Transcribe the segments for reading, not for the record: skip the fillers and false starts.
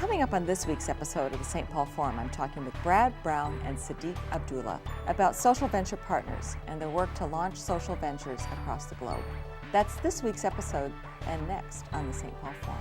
Coming up on this week's episode of the St. Paul Forum, I'm talking with Brad Brown and Siddiq Abdullah about social venture partners and their work to launch social ventures across the globe. That's this week's episode and next on the St. Paul Forum.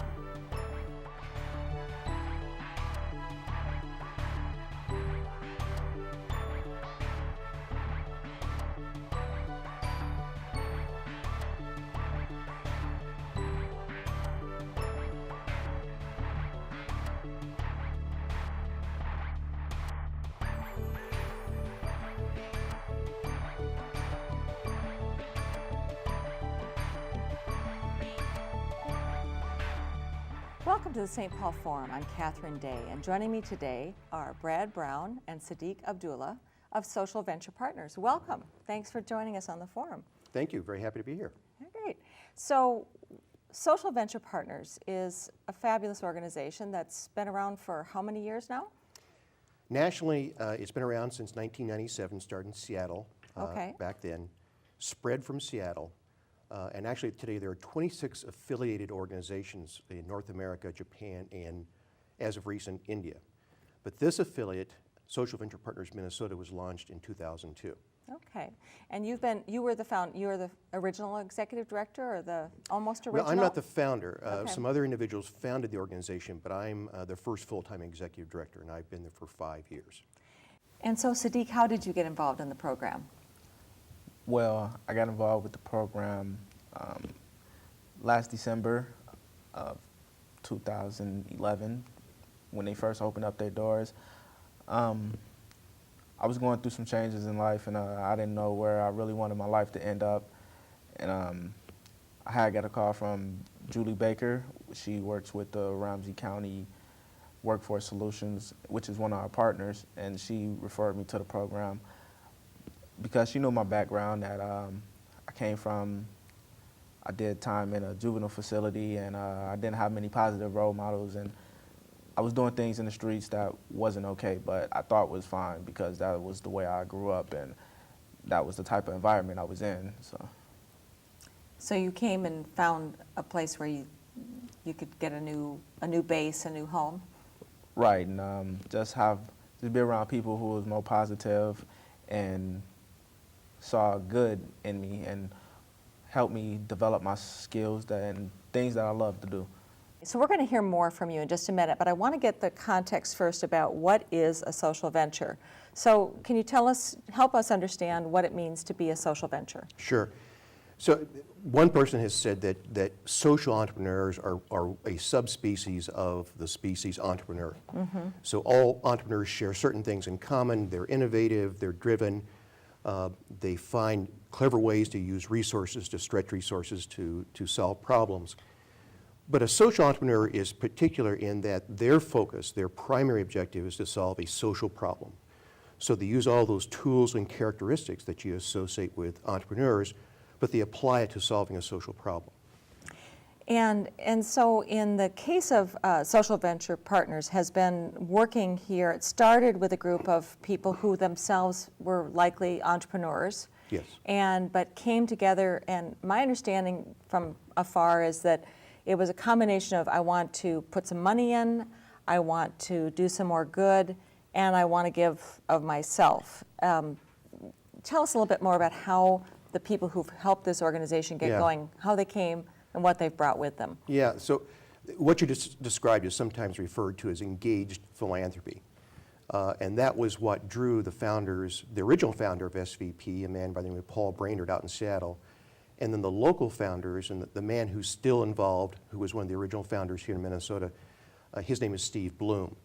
Welcome to the St. Paul Forum. I'm Catherine Day, and joining me today are Brad Brown and Siddiq Abdullah of Social Venture Partners. Welcome. Thanks for joining us on the forum. Thank you. Very happy to be here. Great. So, Social Venture Partners is a fabulous organization that's been around for how many years now? Nationally, it's been around since 1997, started in Seattle back then, spread from Seattle. And actually today there are 26 affiliated organizations in North America, Japan, and as of recent, India. But this affiliate, Social Venture Partners Minnesota, was launched in 2002. Okay. And you were the original executive director, or the almost original? Well, I'm not the founder. Okay. Some other individuals founded the organization, but I'm the first full-time executive director, and I've been there for 5 years. And so, Siddiq, how did you get involved in the program? Well, I got involved with the program last December of 2011 when they first opened up their doors. I was going through some changes in life, and I didn't know where I really wanted my life to end up. And I had got a call from Julie Baker. She works with the Ramsey County Workforce Solutions, which is one of our partners, and she referred me to the program because she knew my background, that I did time in a juvenile facility, and I didn't have many positive role models, and I was doing things in the streets that wasn't okay, but I thought was fine because that was the way I grew up, and that was the type of environment I was in. So you came and found a place where you could get a new base, a new home? Right, and just be around people who was more positive and saw good in me and helped me develop my skills and things that I love to do. So we're going to hear more from you in just a minute, but I want to get the context first about what is a social venture. So can you help us understand what it means to be a social venture? Sure. So one person has said that social entrepreneurs are a subspecies of the species entrepreneur. Mm-hmm. So all entrepreneurs share certain things in common. They're innovative, they're driven, they find clever ways to use resources, to stretch resources to solve problems. But a social entrepreneur is particular in that their focus, their primary objective is to solve a social problem. So they use all those tools and characteristics that you associate with entrepreneurs, but they apply it to solving a social problem. And so in the case of Social Venture Partners has been working here, it started with a group of people who themselves were likely entrepreneurs. Yes. But came together, and my understanding from afar is that it was a combination of, I want to put some money in, I want to do some more good, and I want to give of myself. Tell us a little bit more about how the people who've helped this organization get going, how they came, and what they've brought with them. Yeah, so what you just described is sometimes referred to as engaged philanthropy. And that was what drew the original founder of SVP, a man by the name of Paul Brainerd out in Seattle, and then the local founders, and the man who's still involved, who was one of the original founders here in Minnesota, his name is Steve Bloom.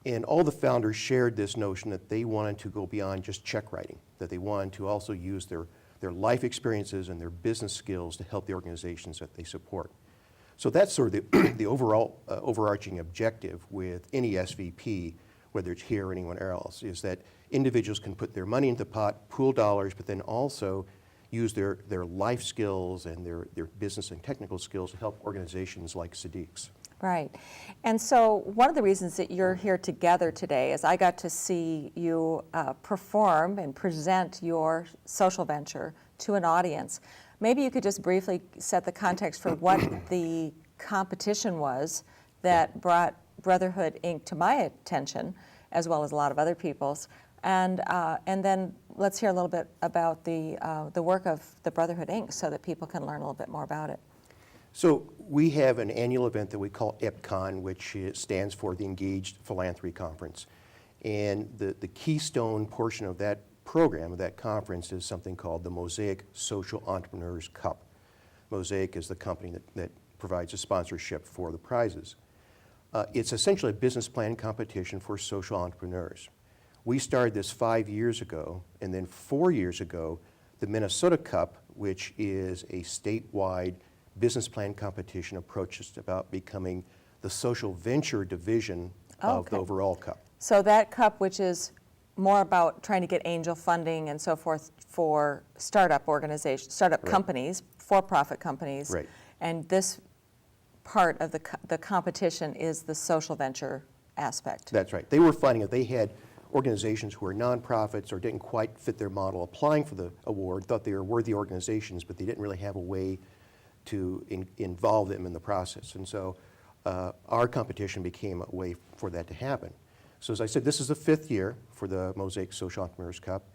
And all the founders shared this notion that they wanted to go beyond just check writing, that they wanted to also use their life experiences and their business skills to help the organizations that they support. So that's sort of the overall overarching objective with any SVP, whether it's here or anywhere else, is that individuals can put their money into the pot, pool dollars, but then also use their life skills and their business and technical skills to help organizations like Siddiq's. Right. And so one of the reasons that you're here together today is I got to see you perform and present your social venture to an audience. Maybe you could just briefly set the context for what the competition was that brought Brotherhood Inc. to my attention, as well as a lot of other people's. And then let's hear a little bit about the work of the Brotherhood Inc. so that people can learn a little bit more about it. So we have an annual event that we call EPCON, which stands for the Engaged Philanthropy Conference. And the keystone portion of that program, of that conference, is something called the Mosaic Social Entrepreneurs Cup. Mosaic is the company that provides a sponsorship for the prizes. It's essentially a business plan competition for social entrepreneurs. We started this 5 years ago, and then 4 years ago, the Minnesota Cup, which is a statewide business plan competition, approached about becoming the social venture division of the overall cup. So that cup, which is more about trying to get angel funding and so forth for startup organizations, startup companies, for-profit companies. Right. And this part of the competition is the social venture aspect. That's right. They were finding that they had organizations who were nonprofits or didn't quite fit their model applying for the award, thought they were worthy organizations, but they didn't really have a way to involve them in the process. And so our competition became a way for that to happen. So as I said, this is the 5th year for the Mosaic Social Entrepreneurs Cup.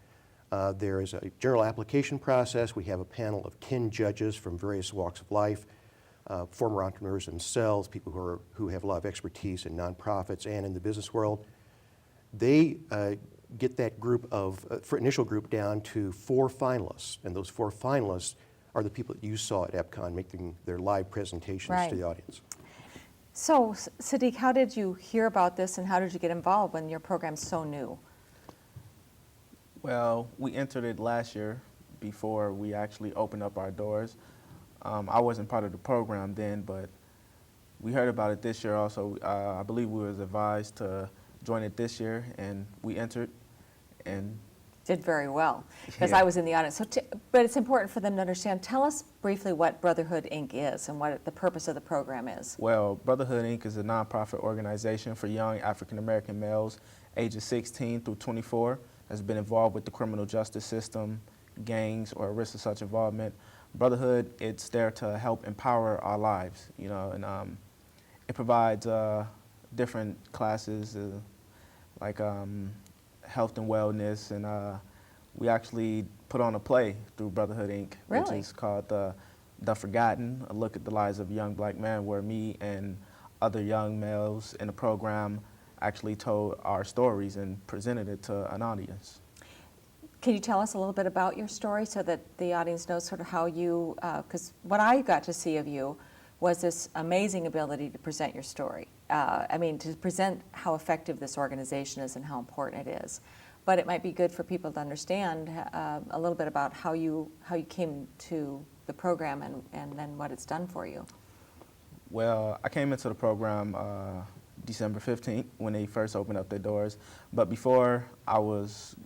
There is a general application process. We have a panel of 10 judges from various walks of life, former entrepreneurs themselves, people who have a lot of expertise in nonprofits and in the business world. They get that group for initial group down to 4 finalists, and those 4 finalists are the people that you saw at EPCON making their live presentations to the audience. So, Siddiq, how did you hear about this and how did you get involved when your program's so new? Well, we entered it last year before we actually opened up our doors. I wasn't part of the program then, but we heard about it this year also. I believe we was advised to join it this year, and we entered and Did very well, because I was in the audience. So, but it's important for them to understand. Tell us briefly what Brotherhood Inc. is and what the purpose of the program is. Well, Brotherhood Inc. is a nonprofit organization for young African-American males ages 16 through 24 that's been involved with the criminal justice system, gangs, or at risk of such involvement. Brotherhood, it's there to help empower our lives, you know, and it provides different classes like health and wellness, and we actually put on a play through Brotherhood Inc., which is called The Forgotten, a look at the lives of a young black man, where me and other young males in the program actually told our stories and presented it to an audience. Can you tell us a little bit about your story so that the audience knows sort of how you, because what I got to see of you was this amazing ability to present your story. I mean, to present how effective this organization is and how important it is. But it might be good for people to understand a little bit about how you came to the program and then what it's done for you. Well, I came into the program December 15th when they first opened up their doors. But before, I was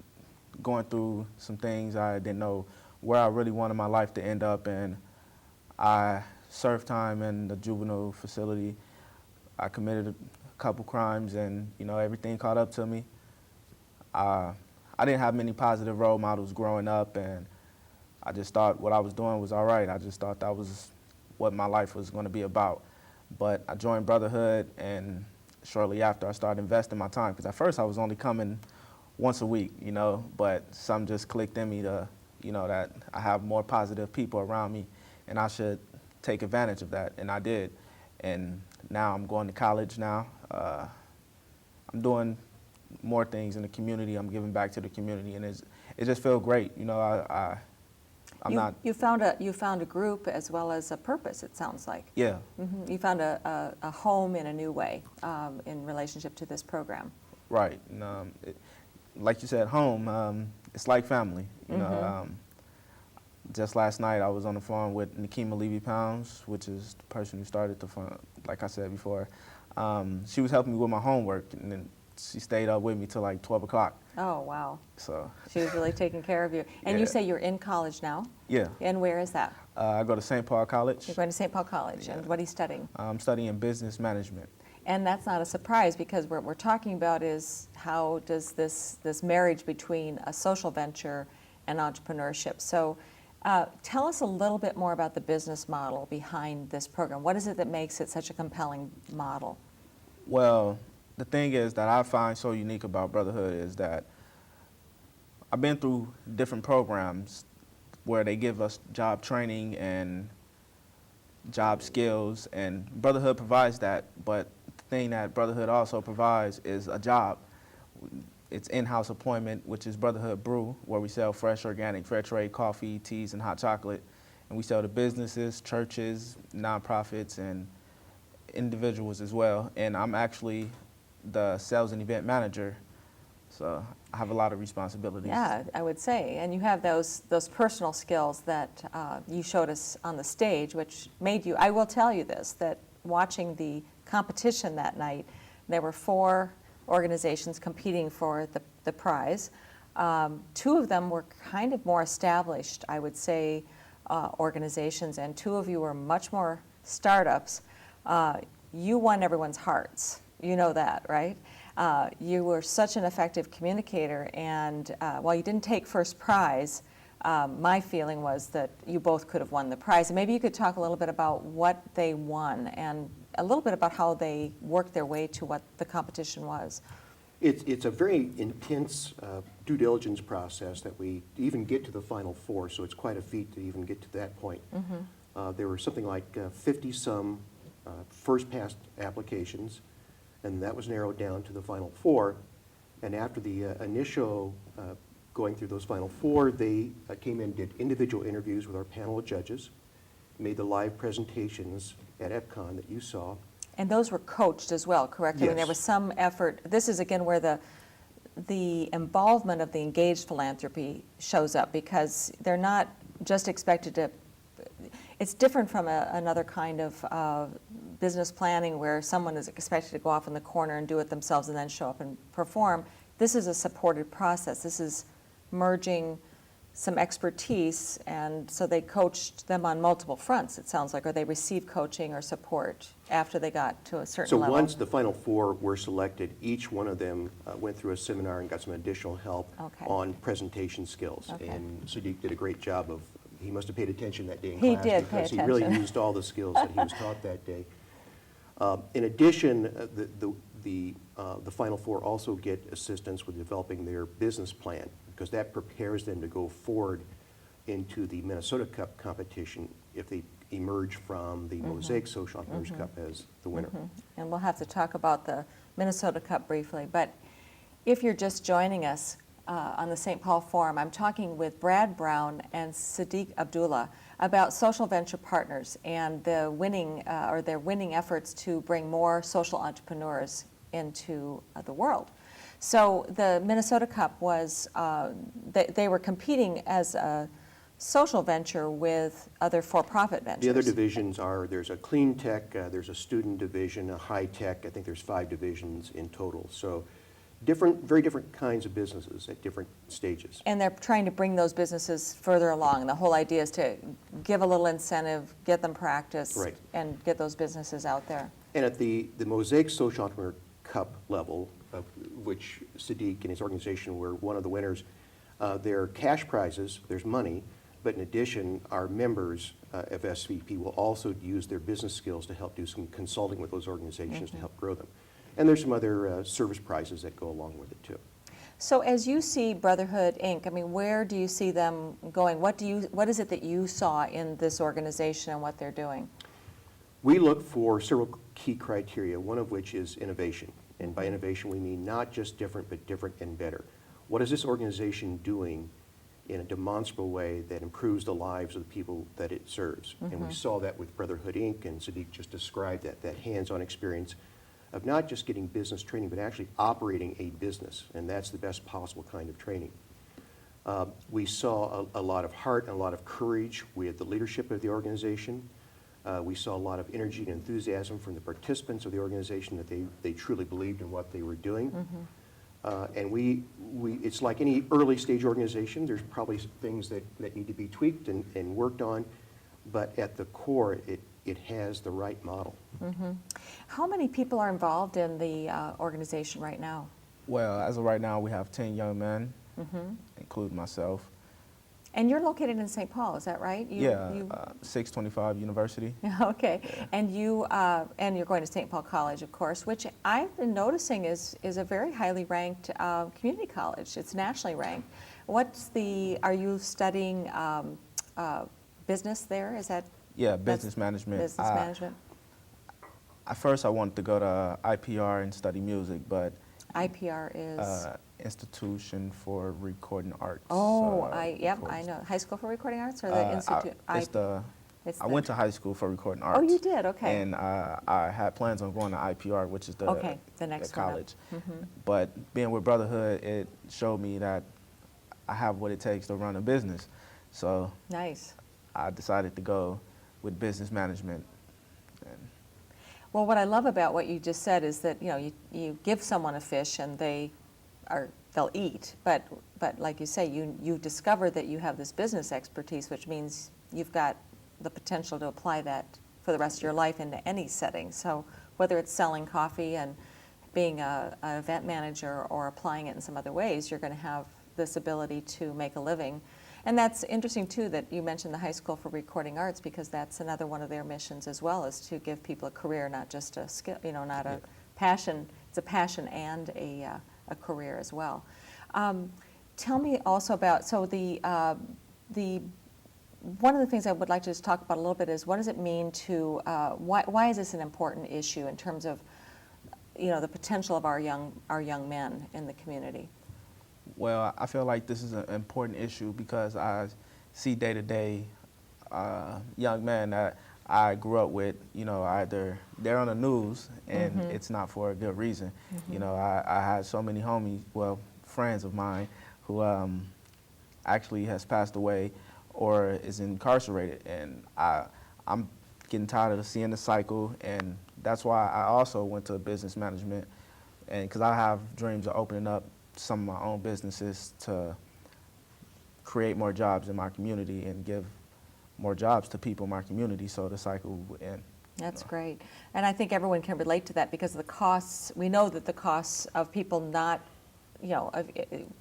going through some things. I didn't know where I really wanted my life to end up, and I served time in the juvenile facility. I committed a couple crimes, and you know, everything caught up to me. I didn't have many positive role models growing up, and I just thought what I was doing was all right. I just thought that was what my life was going to be about. But I joined Brotherhood, and shortly after, I started investing my time, because at first I was only coming once a week, you know, but something just clicked in me to, you know, that I have more positive people around me, and I should take advantage of that, and I did. And now I'm going to college now. I'm doing more things in the community. I'm giving back to the community, and it just feels great. You know, You found a group as well as a purpose, it sounds like. Yeah. Mm-hmm. You found a home in a new way in relationship to this program. Right. And, like you said, home, it's like family. You know, just last night I was on the phone with Nikema Levy-Pounds, which is the person who started the fund, like I said before. She was helping me with my homework, and then she stayed up with me till like 12 o'clock. Oh, wow. So she was really taking care of you. And yeah. You say you're in college now? Yeah. And where is that? I go to St. Paul College. You're going to St. Paul College. Yeah. And what are you studying? I'm studying business management. And that's not a surprise, because what we're talking about is how does this marriage between a social venture and entrepreneurship. So tell us a little bit more about the business model behind this program. What is it that makes it such a compelling model? Well, the thing is that I find so unique about Brotherhood is that I've been through different programs where they give us job training and job skills, and Brotherhood provides that, but the thing that Brotherhood also provides is a job. It's in-house employment, which is Brotherhood Brew, where we sell fresh, organic, fair trade coffee, teas, and hot chocolate. And we sell to businesses, churches, nonprofits, and individuals as well. And I'm actually the sales and event manager, so I have a lot of responsibilities. Yeah, I would say. And you have those personal skills that you showed us on the stage, which made you, I will tell you this, that watching the competition that night, there were 4 organizations competing for the prize. 2 of them were kind of more established, I would say, organizations, and 2 of you were much more startups. You won everyone's hearts. You know that, right? You were such an effective communicator, and while you didn't take first prize, my feeling was that you both could have won the prize. And maybe you could talk a little bit about what they won and a little bit about how they worked their way to what the competition was. It's a very intense due diligence process that we even get to the Final Four, so it's quite a feat to even get to that point. There were something like 50-some first-pass applications, and that was narrowed down to the Final Four. And after the initial going through those Final Four, they came in and did individual interviews with our panel of judges, made the live presentations at EPCON that you saw. And those were coached as well, correct? I mean, there Yes. was some effort. This is, again, where the involvement of the engaged philanthropy shows up, because they're not just expected to, it's different from another kind of business planning where someone is expected to go off in the corner and do it themselves and then show up and perform. This is a supported process. This is merging some expertise, and so they coached them on multiple fronts, it sounds like, or they received coaching or support after they got to a certain So level. once the Final Four were selected, each one of them went through a seminar and got some additional help Okay. on presentation skills. Okay. And Siddiq did a great job of, he must have paid attention that day in He class. did pay because he really attention. used all the skills that he was taught that day. In addition, the Final Four also get assistance with developing their business plan, because that prepares them to go forward into the Minnesota Cup competition if they emerge from the Mosaic Social Entrepreneurs Cup as the winner. And we'll have to talk about the Minnesota Cup briefly. But if you're just joining us on the St. Paul Forum, I'm talking with Brad Brown and Siddiq Abdullah about social venture partners and the winning or their winning efforts to bring more social entrepreneurs into the world. So the Minnesota Cup was, they were competing as a social venture with other for-profit ventures. The other divisions are, there's a clean tech, there's a student division, a high tech. I think there's 5 divisions in total. So very different kinds of businesses at different stages. And they're trying to bring those businesses further along. The whole idea is to give a little incentive, get them practice, Right. and get those businesses out there. And at the Mosaic Social Entrepreneur Cup level, which Siddiq and his organization were one of the winners, there are cash prizes, there's money, but in addition, our members of SVP will also use their business skills to help do some consulting with those organizations to help grow them. And there's some other service prizes that go along with it too. So as you see Brotherhood, Inc., I mean, where do you see them going? What is it that you saw in this organization and what they're doing? We look for several key criteria, one of which is innovation. And by innovation, we mean not just different, but different and better. What is this organization doing in a demonstrable way that improves the lives of the people that it serves? And we saw that with Brotherhood, Inc., and Siddiq just described that hands-on experience of not just getting business training, but actually operating a business, and that's the best possible kind of training. We saw a lot of heart and a lot of courage with the leadership of the organization. We saw a lot of energy and enthusiasm from the participants of the organization that they truly believed in what they were doing. And it's like any early stage organization, there's probably things that need to be tweaked and worked on, but at the core, it has the right model. How many people are involved in the organization right now? Well, as of right now, we have 10 young men, including myself. And you're located in St. Paul, is that right? Yeah, 625 University. Okay, Yeah. and you're going to St. Paul College, of course, which I've been noticing is a very highly ranked community college. It's nationally ranked. Are you studying business there? Is that? Yeah, business management. Business management. At first, I wanted to go to IPR and study music, but IPR is? Institution for Recording Arts. Yep, I know. High School for Recording Arts or the Institute? I went to high school for recording arts. Oh, you did? Okay. And I had plans on going to IPR, which is the next college. one up. Mm-hmm. But being with Brotherhood, it showed me that I have what it takes to run a business. So Nice. I decided to go with business management. Well, what I love about what you just said is that you give someone a fish and they'll eat, but like you say, you discover that you have this business expertise, which means you've got the potential to apply that for the rest of your life into any setting. So whether it's selling coffee and being an event manager or applying it in some other ways, you're going to have this ability to make a living. And that's interesting too that you mentioned the High School for Recording Arts, because that's another one of their missions as well, is to give people a career, not just a skill, not a passion. It's a passion and a career as well. Tell me also about, so one of the things I would like to just talk about a little bit is, what does it mean to, why is this an important issue in terms of, the potential of our young men in the community? Well, I feel like this is an important issue because I see day to day young men that I grew up with, either they're on the news and it's not for a good reason. I had so many homies, friends of mine who actually has passed away or is incarcerated, and I'm getting tired of seeing the cycle, and that's why I also went to business management, and because I have dreams of opening up some of my own businesses to create more jobs in my community and give more jobs to people in my community so the cycle will end. That's great. And I think everyone can relate to that because of the costs. We know that the costs of people not,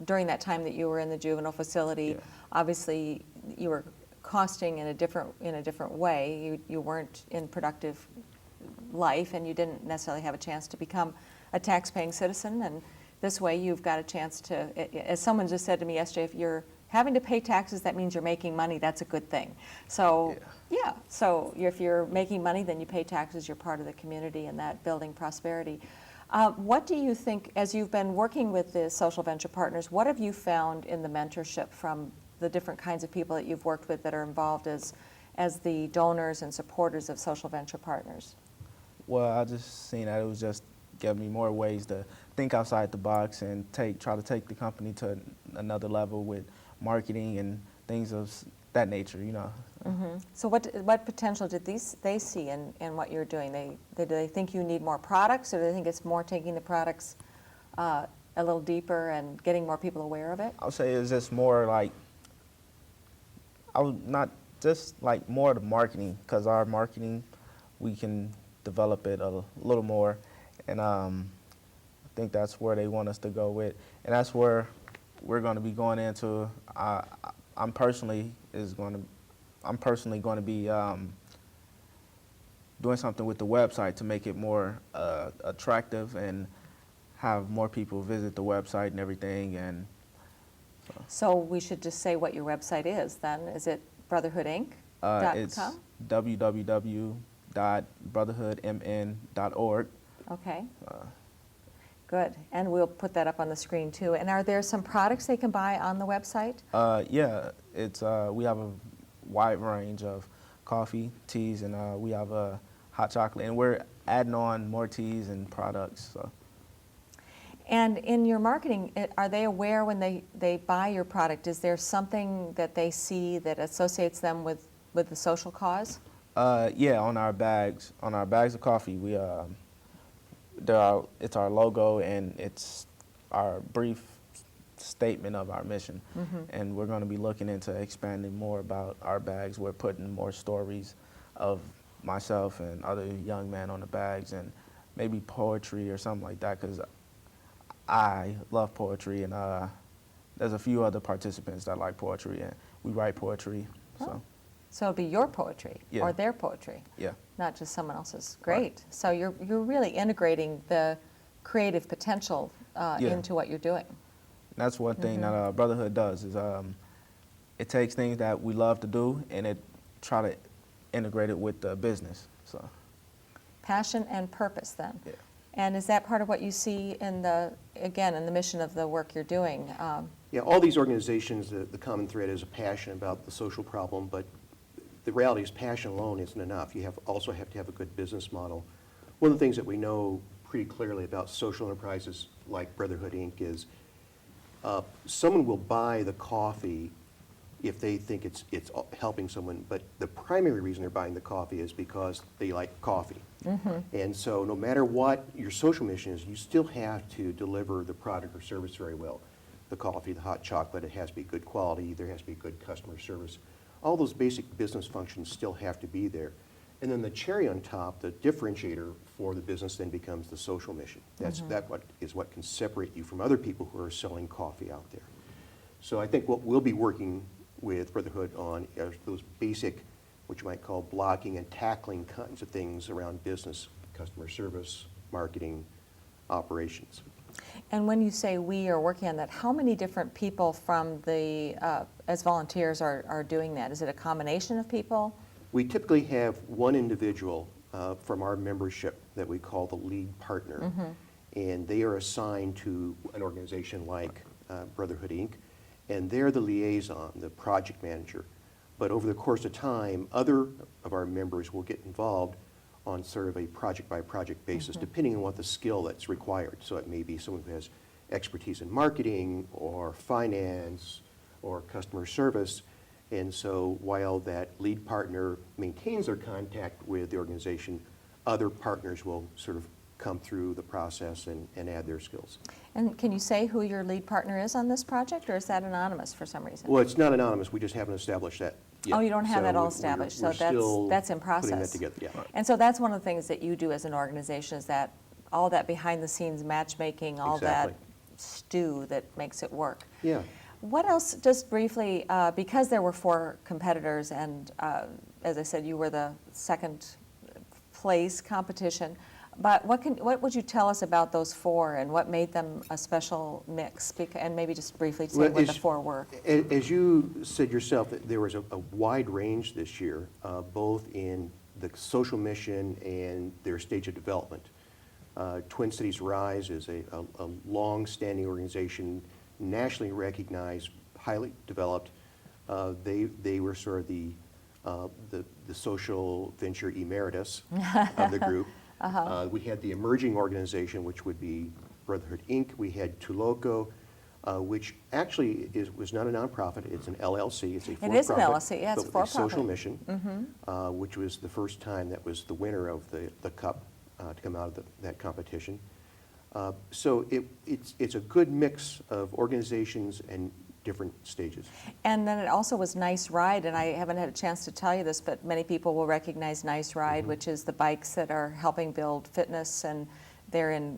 during that time that you were in the juvenile facility, obviously you were costing in a different way. You weren't in productive life, and you didn't necessarily have a chance to become a tax-paying citizen. And this way you've got a chance to, as someone just said to me yesterday, if you're having to pay taxes, that means you're making money. That's a good thing. So, so if you're making money, then you pay taxes, you're part of the community and that building prosperity. What do you think, as you've been working with the social venture partners, what have you found in the mentorship from the different kinds of people that you've worked with that are involved as the donors and supporters of social venture partners? Well, I just seen that it was just giving me more ways to think outside the box and try to take the company to another level with marketing and things of that nature, So what potential did they see in what you're doing? Do they think you need more products, or do they think it's more taking the products a little deeper and getting more people aware of it? I would say it's just more like, more the marketing, because our marketing, we can develop it a little more, and I think that's where they want us to go with, and that's where we're going to be going into. I'm personally going to be doing something with the website to make it more attractive and have more people visit the website and everything. And so we should just say what your website is then. Is it brotherhoodinc.com? It's www.brotherhoodmn.org. Okay. Good. And we'll put that up on the screen too. And are there some products they can buy on the website? Yeah, it's we have a wide range of coffee, teas, and we have a hot chocolate, and we're adding on more teas and products. So. And in your marketing, are they aware when they buy your product? Is there something that they see that associates them with the social cause? Yeah, on our bags of coffee, we it's our logo and it's our brief statement of our mission. And we're going to be looking into expanding more about our bags. We're putting more stories of myself and other young men on the bags, and maybe poetry or something like that, because I love poetry, and there's a few other participants that like poetry, and we write poetry. So So it'll be your poetry Yeah. or their poetry, yeah, not just someone else's. Great. So you're really integrating the creative potential Yeah. into what you're doing. that's one thing that Brotherhood does is it takes things that we love to do and it try to integrate it with the business. So Passion and purpose then. yeah. And is that part of what you see in the mission of the work you're doing? Yeah, all these organizations, the common thread is a passion about the social problem, but the reality is passion alone isn't enough. You also have to have a good business model. One of the things that we know pretty clearly about social enterprises like Brotherhood Inc. is someone will buy the coffee if they think it's helping someone, but the primary reason they're buying the coffee is because they like coffee. And so no matter what your social mission is, you still have to deliver the product or service very well. The coffee, the hot chocolate, it has to be good quality, there has to be good customer service. All those basic business functions still have to be there. And then the cherry on top, the differentiator for the business then becomes the social mission. What can separate you from other people who are selling coffee out there. So I think what we'll be working with Brotherhood on are those basic, what you might call blocking and tackling kinds of things around business, customer service, marketing, operations. And when you say we are working on that, how many different people from as volunteers are doing that? Is it a combination of people? We typically have one individual from our membership that we call the lead partner, and they are assigned to an organization like Brotherhood Inc., and they're the liaison, the project manager. But over the course of time, other of our members will get involved on sort of a project-by-project basis, depending on what the skill that's required. So it may be someone who has expertise in marketing or finance or customer service. And so while that lead partner maintains their contact with the organization, other partners will sort of come through the process and add their skills. And can you say who your lead partner is on this project, or is that anonymous for some reason? Well, it's not anonymous. We just haven't established that yet. Oh, you don't have So that all we're established, still so that's in putting that process. together, yeah. And so that's one of the things that you do as an organization, is that all that behind-the-scenes matchmaking, all that Exactly. stew that makes it work. Yeah. What else, just briefly, because there were 4 competitors, and as I said, you were the second place competition, but what would you tell us about those 4 and what made them a special mix? And maybe just briefly say Well, what the 4 were. As you said yourself, there was a wide range this year, both in the social mission and their stage of development. Twin Cities Rise is a long-standing organization, nationally recognized, highly developed. They were sort of the social venture emeritus of the group. We had the emerging organization, which would be Brotherhood Inc. We had Tuloco, which actually was not a nonprofit. It's an LLC. It's a for-profit. It is an LLC, yeah, it's but with a for-profit. social mission, which was the first time that was the winner of the cup to come out of that competition. So it's a good mix of organizations and different stages. And then it also was Nice Ride, and I haven't had a chance to tell you this, but many people will recognize Nice Ride, which is the bikes that are helping build fitness, and they're in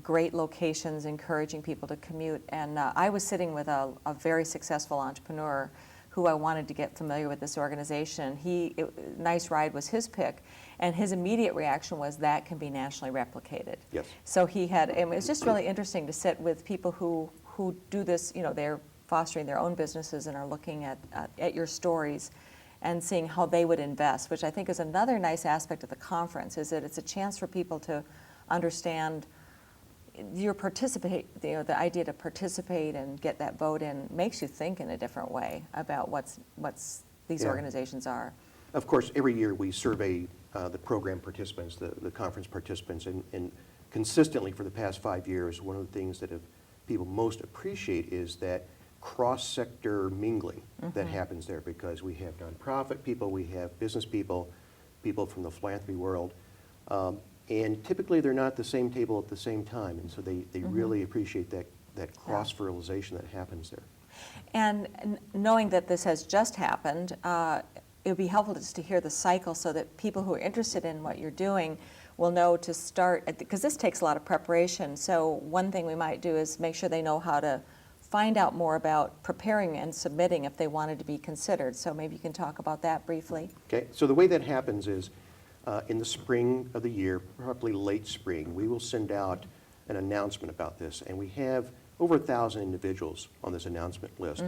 great locations, encouraging people to commute. And I was sitting with a very successful entrepreneur who I wanted to get familiar with this organization. Nice Ride was his pick, and his immediate reaction was that can be nationally replicated. Yes. So it was just really interesting to sit with people who do this, they're fostering their own businesses and are looking at your stories and seeing how they would invest, which I think is another nice aspect of the conference, is that it's a chance for people to understand the idea to participate and get that vote in makes you think in a different way about what's these Yeah. organizations are. Of course, every year we survey the program participants, the conference participants, and consistently for the past 5 years, one of the things that people most appreciate is that cross-sector mingling that happens there, because we have nonprofit people, we have business people, people from the philanthropy world, and typically they're not at the same table at the same time, and so they really appreciate that cross-fertilization that happens there. And knowing that this has just happened, it would be helpful just to hear the cycle so that people who are interested in what you're doing will know to start, because this takes a lot of preparation. So one thing we might do is make sure they know how to find out more about preparing and submitting if they wanted to be considered. So maybe you can talk about that briefly. Okay, so the way that happens is in the spring of the year, probably late spring, we will send out an announcement about this. And we have over 1,000 individuals on this announcement list.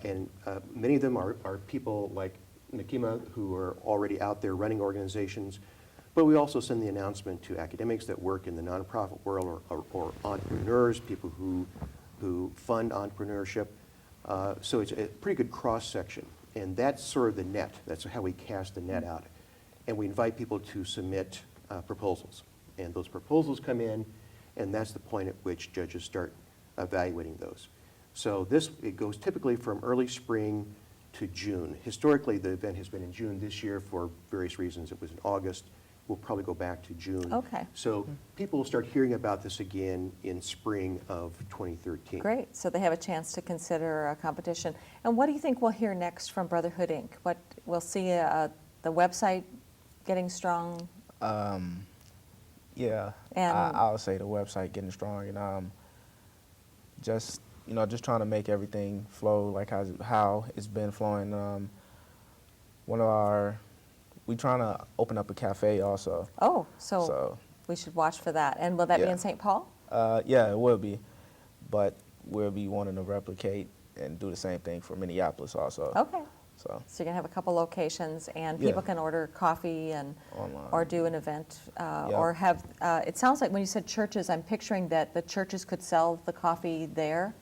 And many of them are people like Nakima who are already out there running organizations. But we also send the announcement to academics that work in the nonprofit world or entrepreneurs, people who fund entrepreneurship. So it's a pretty good cross-section. And that's sort of the net. That's how we cast the net out. And we invite people to submit proposals. And those proposals come in, and that's the point at which judges start evaluating those. So it goes typically from early spring to June. Historically, the event has been in June. This year, for various reasons, it was in August. We'll probably go back to June. Okay. So people will start hearing about this again in spring of 2013. Great, so they have a chance to consider a competition. And what do you think we'll hear next from Brotherhood, Inc.? What, we'll see the website getting strong? Yeah, And- I'll say the website getting strong, and just trying to make everything flow like how it's been flowing. We trying to open up a cafe also. Oh, so So we should watch for that. And will that be Yeah. in St. Paul? yeah, it will be, but we'll be wanting to replicate and do the same thing for Minneapolis also. Okay. So So you're going to have a couple locations, and Yeah. people can order coffee and Online. or do an event, Yeah. or have, it sounds like when you said churches, I'm picturing that the churches could sell the coffee there.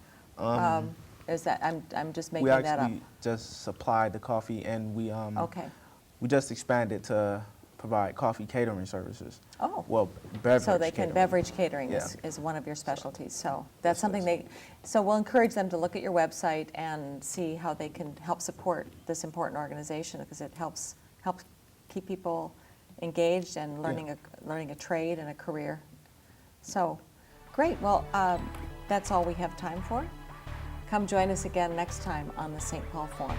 Is that, I'm just making we that up. actually just supplied the coffee, and Okay. we just expanded to provide coffee catering services. Oh. Well, beverage So they can, catering. beverage catering Yeah. is one of your specialties. So that's Yes, something yes. so we'll encourage them to look at your website and see how they can help support this important organization, because it helps keep people engaged and learning a trade and a career. So, great. Well, that's all we have time for. Come join us again next time on the St. Paul Forum.